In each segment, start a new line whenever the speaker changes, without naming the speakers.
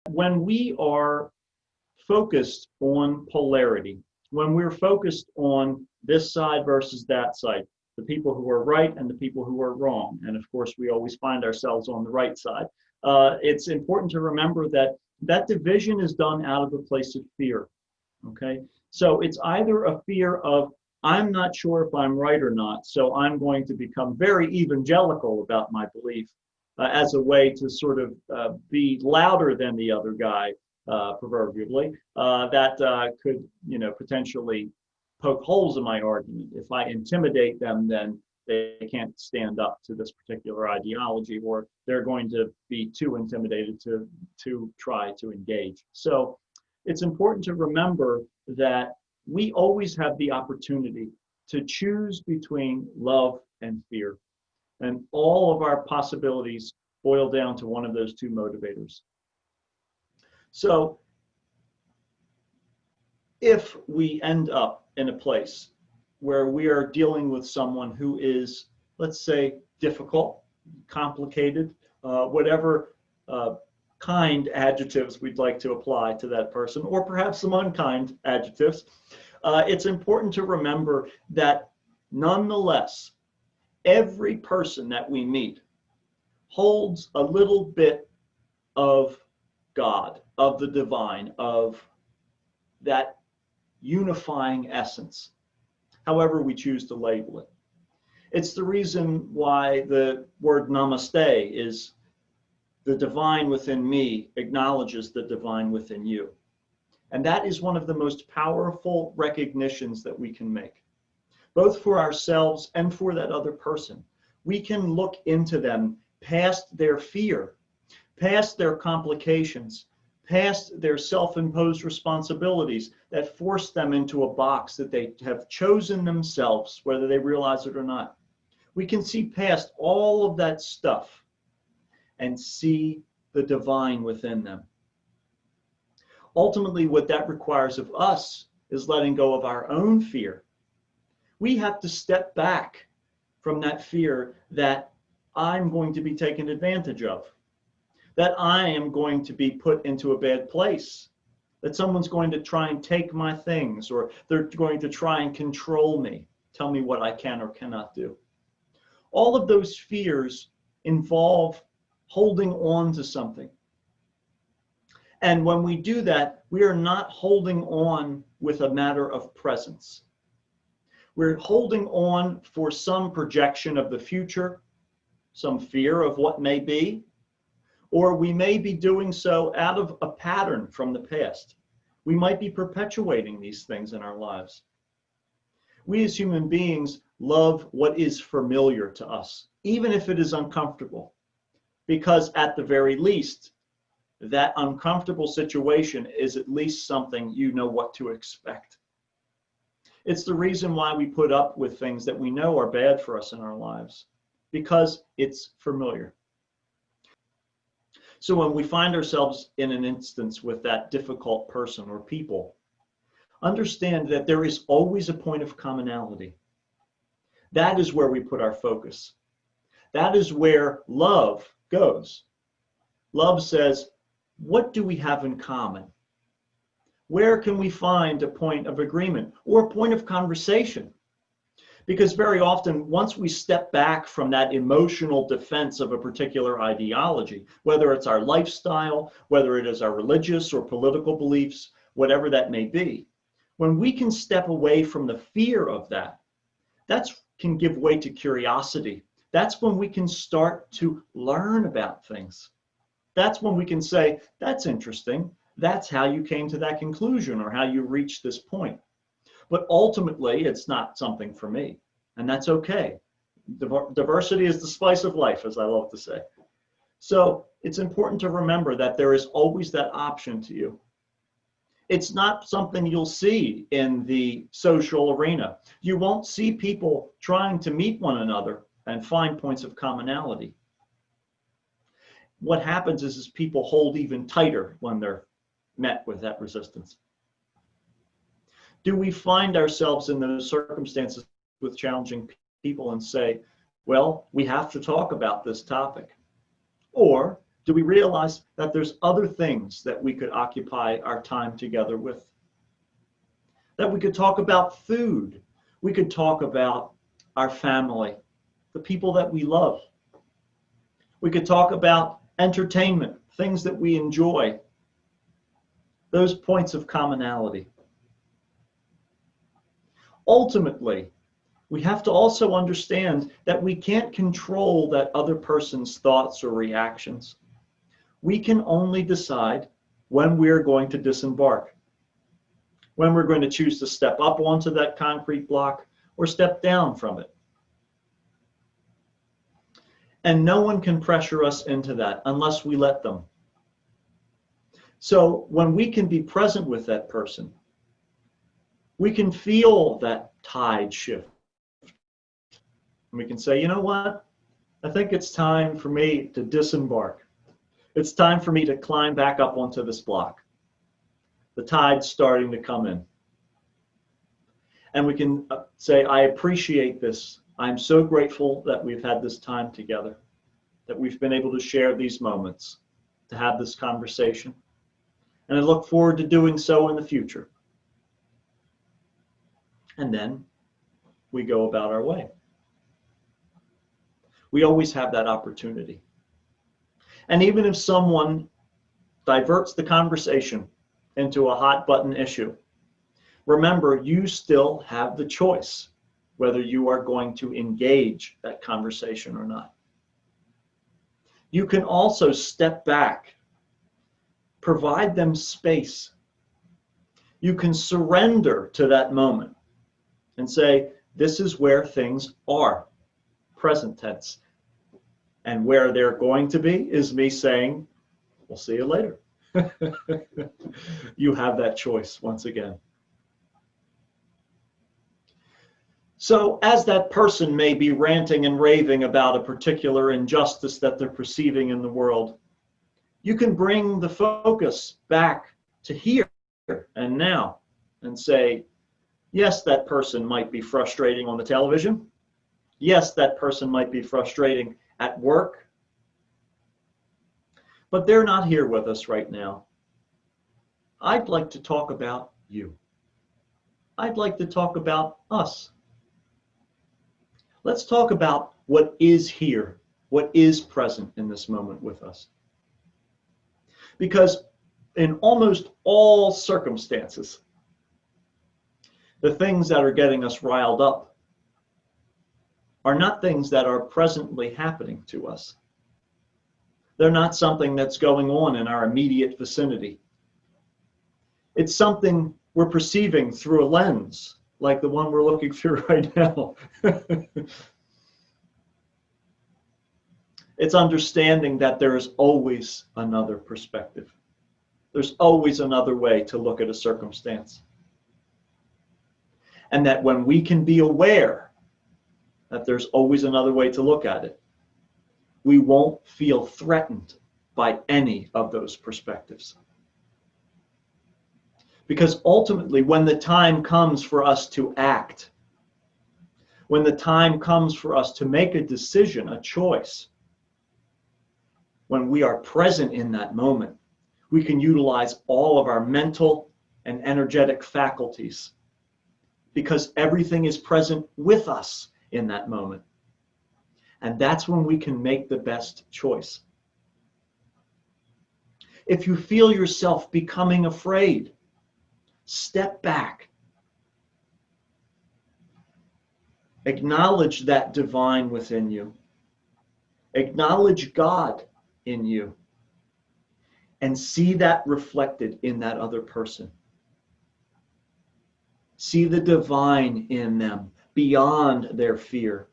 When we are focused on polarity, when we're focused on this side versus that side, the people who are right and the people who are wrong, and of course we always find ourselves on the right side, it's important to remember that that division is done out of a place of fear. Okay, so it's either a fear of I'm not sure if I'm right or not, so I'm going to become very evangelical about my belief as a way to sort of be louder than the other guy, proverbially. That could, potentially poke holes in my argument. If I intimidate them, then they can't stand up to this particular ideology, or they're going to be too intimidated to try to engage. So it's important to remember that we always have the opportunity to choose between love and fear. And all of our possibilities boil down to one of those two motivators. So if we end up in a place where we are dealing with someone who is, let's say, difficult, complicated, whatever kind adjectives we'd like to apply to that person, or perhaps some unkind adjectives, it's important to remember that nonetheless, every person that we meet holds a little bit of God, of the divine, of that unifying essence, however we choose to label it. It's the reason why the word namaste is the divine within me acknowledges the divine within you. And that is one of the most powerful recognitions that we can make, both for ourselves and for that other person. We can look into them past their fear, past their complications, past their self-imposed responsibilities that force them into a box that they have chosen themselves, whether they realize it or not. We can see past all of that stuff and see the divine within them. Ultimately, what that requires of us is letting go of our own fear. We have to step back from that fear that I'm going to be taken advantage of, that I am going to be put into a bad place, that someone's going to try and take my things, or they're going to try and control me, tell me what I can or cannot do. All of those fears involve holding on to something. And when we do that, we are not holding on with a matter of presence. We're holding on for some projection of the future, some fear of what may be, or we may be doing so out of a pattern from the past. We might be perpetuating these things in our lives. We as human beings love what is familiar to us, even if it is uncomfortable, because at the very least, that uncomfortable situation is at least something you know what to expect. It's the reason why we put up with things that we know are bad for us in our lives, because it's familiar. So when we find ourselves in an instance with that difficult person or people, understand that there is always a point of commonality. That is where we put our focus. That is where love goes. Love says, what do we have in common? Where can we find a point of agreement or a point of conversation? Because very often, once we step back from that emotional defense of a particular ideology, whether it's our lifestyle, whether it is our religious or political beliefs, whatever that may be, when we can step away from the fear of that, that can give way to curiosity. That's when we can start to learn about things. That's when we can say, that's interesting. That's how you came to that conclusion or how you reached this point. But ultimately, it's not something for me, and that's okay. Diversity is the spice of life, as I love to say. So it's important to remember that there is always that option to you. It's not something you'll see in the social arena. You won't see people trying to meet one another and find points of commonality. What happens is people hold even tighter when they're met with that resistance. Do we find ourselves in those circumstances with challenging people and say, well, we have to talk about this topic? Or Do we realize that there's other things that we could occupy our time together with? That we could talk about food. We could talk about our family, the people that we love. We could talk about entertainment, things that we enjoy, those points of commonality. Ultimately, we have to also understand that we can't control that other person's thoughts or reactions. We can only decide when we're going to disembark, when we're going to choose to step up onto that concrete block or step down from it. And no one can pressure us into that unless we let them. So when we can be present with that person, we can feel that tide shift. And we can say, you know what? I think it's time for me to disembark. It's time for me to climb back up onto this block. The tide's starting to come in. And we can say, I appreciate this. I'm so grateful that we've had this time together, that we've been able to share these moments, to have this conversation. And I look forward to doing so in the future. And then we go about our way. We always have that opportunity. And even if someone diverts the conversation into a hot button issue, remember, you still have the choice whether you are going to engage that conversation or not. You can also step back, provide them space. You can surrender to that moment and say, this is where things are, present tense. And where they're going to be is me saying, we'll see you later. You have that choice once again. So as that person may be ranting and raving about a particular injustice that they're perceiving in the world, you can bring the focus back to here and now and say, yes, that person might be frustrating on the television. Yes, that person might be frustrating at work. But they're not here with us right now. I'd like to talk about you. I'd like to talk about us. Let's talk about what is here, what is present in this moment with us. Because in almost all circumstances, the things that are getting us riled up are not things that are presently happening to us. They're not something that's going on in our immediate vicinity. It's something we're perceiving through a lens, like the one we're looking through right now. It's understanding that there is always another perspective. There's always another way to look at a circumstance. And that when we can be aware that there's always another way to look at it, we won't feel threatened by any of those perspectives. Because ultimately, when the time comes for us to act, when the time comes for us to make a decision, a choice, when we are present in that moment, we can utilize all of our mental and energetic faculties because everything is present with us in that moment. And that's when we can make the best choice. If you feel yourself becoming afraid, step back. Acknowledge that divine within you. Acknowledge God in you. And see that reflected in that other person. See the divine in them beyond their fear,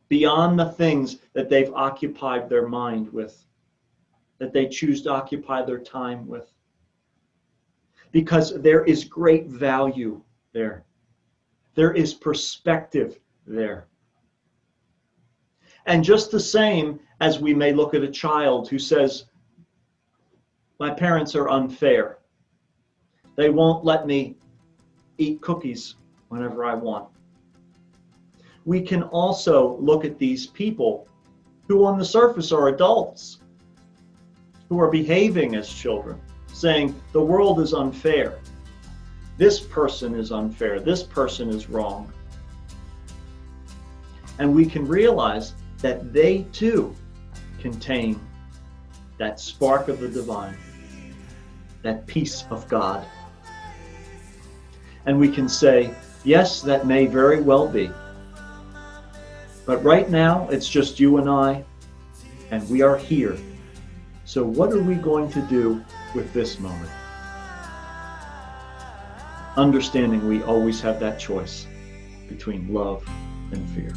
beyond the things that they've occupied their mind with, that they choose to occupy their time with. Because there is great value there. There is perspective there. And just the same as we may look at a child who says, my parents are unfair. They won't let me eat cookies whenever I want. We can also look at these people who on the surface are adults, who are behaving as children, saying the world is unfair. This person is unfair. This person is wrong. And we can realize that they too contain that spark of the divine, that peace of God. And we can say, yes, that may very well be. But right now, it's just you and I, and we are here. So what are we going to do with this moment? Understanding we always have that choice between love and fear.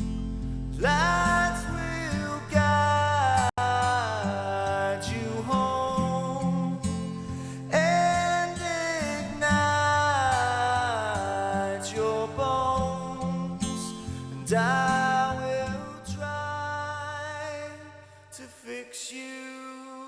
Lights will guide you home and ignite your bones, and I will try to fix you.